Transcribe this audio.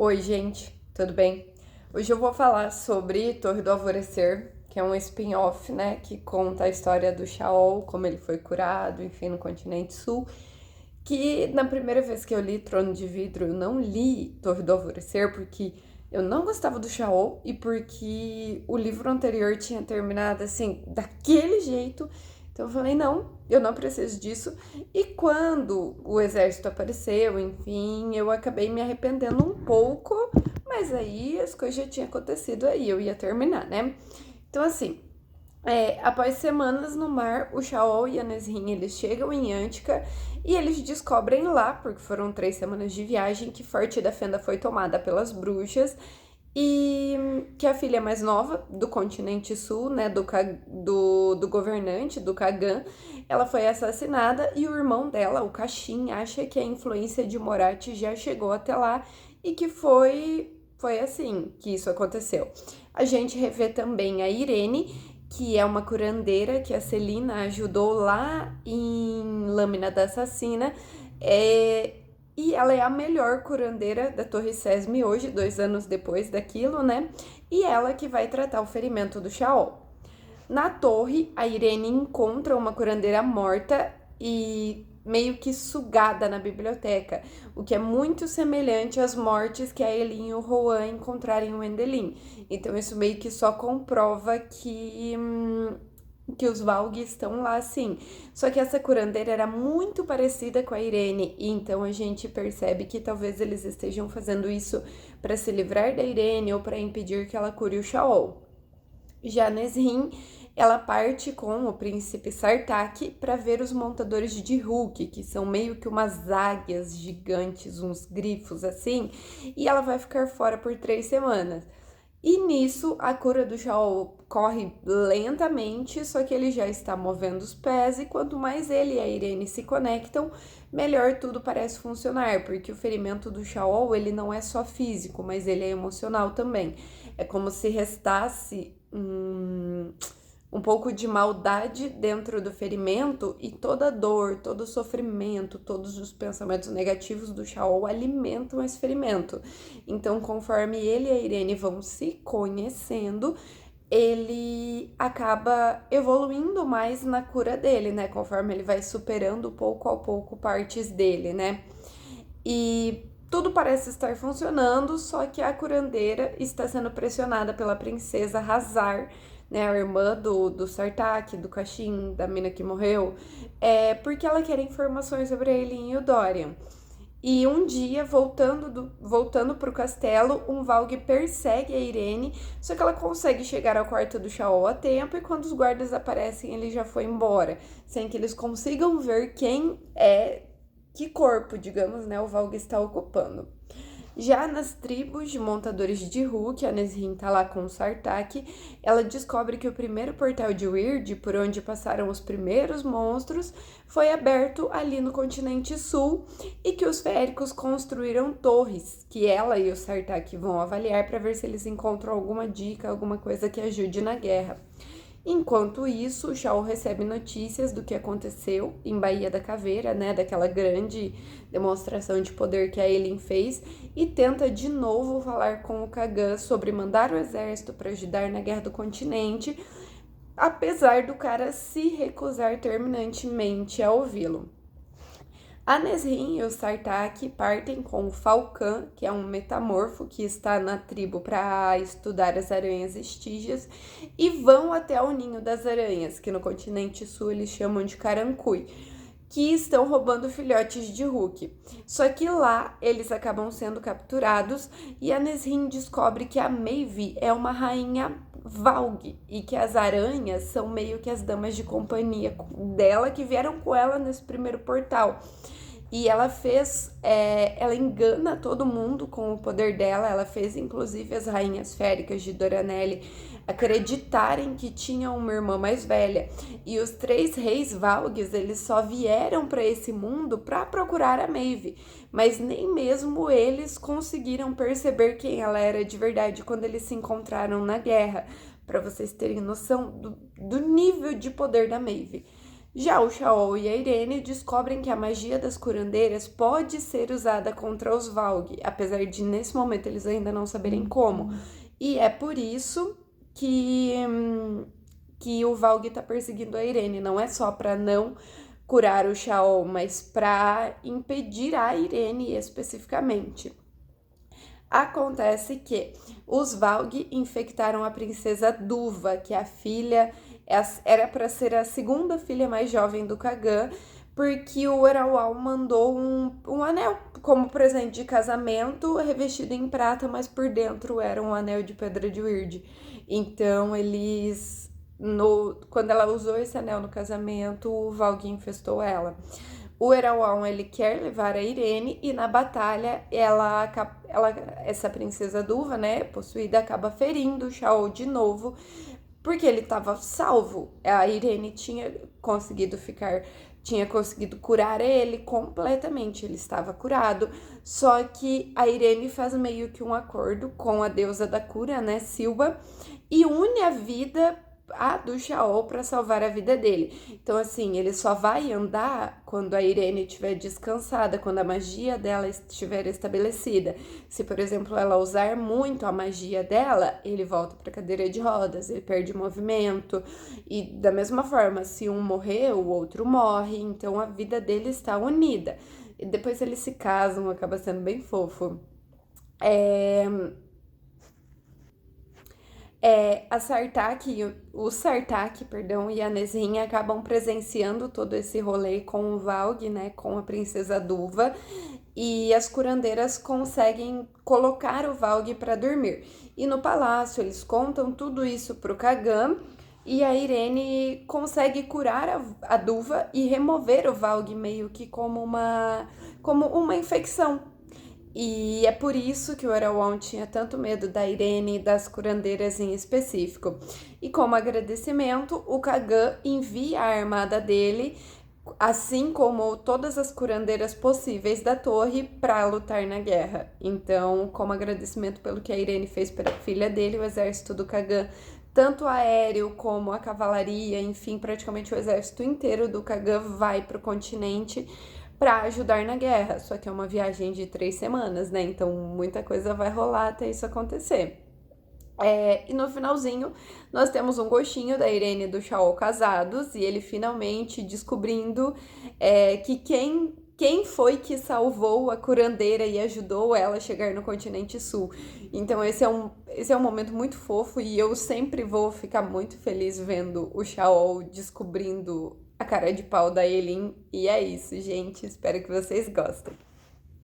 Oi, gente, tudo bem? Hoje eu vou falar sobre Torre do Alvorecer, que é um spin-off, né, que conta a história do Shaol, como ele foi curado, enfim, no continente sul. Que na primeira vez que eu li Trono de Vidro, eu não li Torre do Alvorecer porque eu não gostava do Shaol e porque o livro anterior tinha terminado assim, daquele jeito. Então eu falei, não, eu não preciso disso. E quando o exército apareceu, enfim, eu acabei me arrependendo um pouco, mas aí as coisas já tinham acontecido, aí eu ia terminar, né? Então assim, após semanas no mar, o Shaol e a Nesrin, eles chegam em Antica e eles descobrem lá, porque foram 3 semanas de viagem, que Forte da Fenda foi tomada pelas bruxas e que a filha mais nova do continente sul, né, do governante, do Kagan, ela foi assassinada e o irmão dela, o Kashin, acha que a influência de Morat já chegou até lá e que foi assim que isso aconteceu. A gente revê também a Irene, que é uma curandeira que a Celina ajudou lá em Lâmina da Assassina. E ela é a melhor curandeira da Torre Sesme hoje, 2 anos depois daquilo, né? E ela que vai tratar o ferimento do Shaol. Na torre, a Irene encontra uma curandeira morta e meio que sugada na biblioteca, o que é muito semelhante às mortes que a Elin e o Rohan encontraram em Wendelin. Então isso meio que só comprova que os Valg estão lá sim. Só que essa curandeira era muito parecida com a Irene, e então a gente percebe que talvez eles estejam fazendo isso para se livrar da Irene ou para impedir que ela cure o Shaol. Já Nesrin, ela parte com o príncipe Sartaq para ver os montadores de Hulk, que são meio que umas águias gigantes, uns grifos assim, e ela vai ficar fora por 3 semanas. E nisso, a cura do Shaol corre lentamente, só que ele já está movendo os pés, e quanto mais ele e a Irene se conectam, melhor tudo parece funcionar, porque o ferimento do Shaol, ele não é só físico, mas ele é emocional também. É como se restasse um pouco de maldade dentro do ferimento e toda a dor, todo o sofrimento, todos os pensamentos negativos do Shaol alimentam esse ferimento. Então, conforme ele e a Irene vão se conhecendo, ele acaba evoluindo mais na cura dele, né? Conforme ele vai superando pouco a pouco partes dele, né? E tudo parece estar funcionando, só que a curandeira está sendo pressionada pela princesa Hazar, né, a irmã do Sartaq, do Kashin, da mina que morreu, porque ela quer informações sobre a Eileen e o Dorian. E um dia, voltando pro castelo, um Valg persegue a Irene, só que ela consegue chegar ao quarto do Shaol a tempo, e quando os guardas aparecem, ele já foi embora, sem que eles consigam ver que corpo, digamos, né, o Valg está ocupando. Já nas tribos de montadores de Hulk, a Nesrin tá lá com o Sartaq, ela descobre que o primeiro portal de Wyrd, por onde passaram os primeiros monstros, foi aberto ali no continente sul, e que os féricos construíram torres, que ela e o Sartaq vão avaliar para ver se eles encontram alguma dica, alguma coisa que ajude na guerra. Enquanto isso, o Shaol recebe notícias do que aconteceu em Baía da Caveira, né, daquela grande demonstração de poder que a Elin fez, e tenta de novo falar com o Kagan sobre mandar o exército para ajudar na guerra do continente, apesar do cara se recusar terminantemente a ouvi-lo. A Nesrin e o Sartaq partem com o Falcão, que é um metamorfo que está na tribo para estudar as aranhas estígias, e vão até o ninho das aranhas, que no continente sul eles chamam de Carancui, que estão roubando filhotes de Hulk. Só que lá eles acabam sendo capturados, e a Nesrin descobre que a Maeve é uma rainha Valg e que as aranhas são meio que as damas de companhia dela que vieram com ela nesse primeiro portal. E ela engana todo mundo com o poder dela. Ela fez inclusive as rainhas féricas de Doranelli acreditarem que tinham uma irmã mais velha. E os 3 reis Valgues, eles só vieram para esse mundo para procurar a Maeve, mas nem mesmo eles conseguiram perceber quem ela era de verdade quando eles se encontraram na guerra, para vocês terem noção do nível de poder da Maeve. Já o Shaol e a Irene descobrem que a magia das curandeiras pode ser usada contra os Valg, apesar de nesse momento eles ainda não saberem como. E é por isso que o Valg tá perseguindo a Irene, não é só para não curar o Shaol, mas para impedir a Irene especificamente. Acontece que os Valg infectaram a princesa Duva, que é a filha, era para ser a segunda filha mais jovem do Kagan, porque o Erawal mandou um anel como presente de casamento, revestido em prata, mas por dentro era um anel de pedra de Wyrd. Então eles, quando ela usou esse anel no casamento, o Valg infestou ela. O Erawan, ele quer levar a Irene e na batalha essa princesa Duva, né, possuída, acaba ferindo o Shaol de novo, porque ele estava salvo. A Irene tinha conseguido curar ele completamente, ele estava curado, só que a Irene faz meio que um acordo com a deusa da cura, né, Silva, e une a vida do Shaol para salvar a vida dele. Então, assim, ele só vai andar quando a Irene estiver descansada, quando a magia dela estiver estabelecida. Se, por exemplo, ela usar muito a magia dela, ele volta para a cadeira de rodas, ele perde movimento. E da mesma forma, se um morrer, o outro morre. Então, a vida dele está unida. E depois eles se casam, acaba sendo bem fofo. O Sartaq, perdão, e a Nesrine acabam presenciando todo esse rolê com o Valg, né, com a princesa Duva, e as curandeiras conseguem colocar o Valg para dormir. E no palácio eles contam tudo isso pro Kagan, e a Irene consegue curar a Duva e remover o Valg meio que como uma infecção. E é por isso que o Erawan tinha tanto medo da Irene e das curandeiras em específico. E como agradecimento, o Kagan envia a armada dele, assim como todas as curandeiras possíveis da torre, para lutar na guerra. Então, como agradecimento pelo que a Irene fez pela filha dele, o exército do Kagan, tanto aéreo como a cavalaria, enfim, praticamente o exército inteiro do Kagan vai para o continente para ajudar na guerra. Só que é uma viagem de 3 semanas, né? Então muita coisa vai rolar até isso acontecer. E no finalzinho, nós temos um gostinho da Irene e do Shaol casados, e ele finalmente descobrindo que quem foi que salvou a curandeira e ajudou ela a chegar no continente sul. Então esse é um momento muito fofo, e eu sempre vou ficar muito feliz vendo o Shaol descobrindo a cara de pau da Elin. E é isso, gente. Espero que vocês gostem.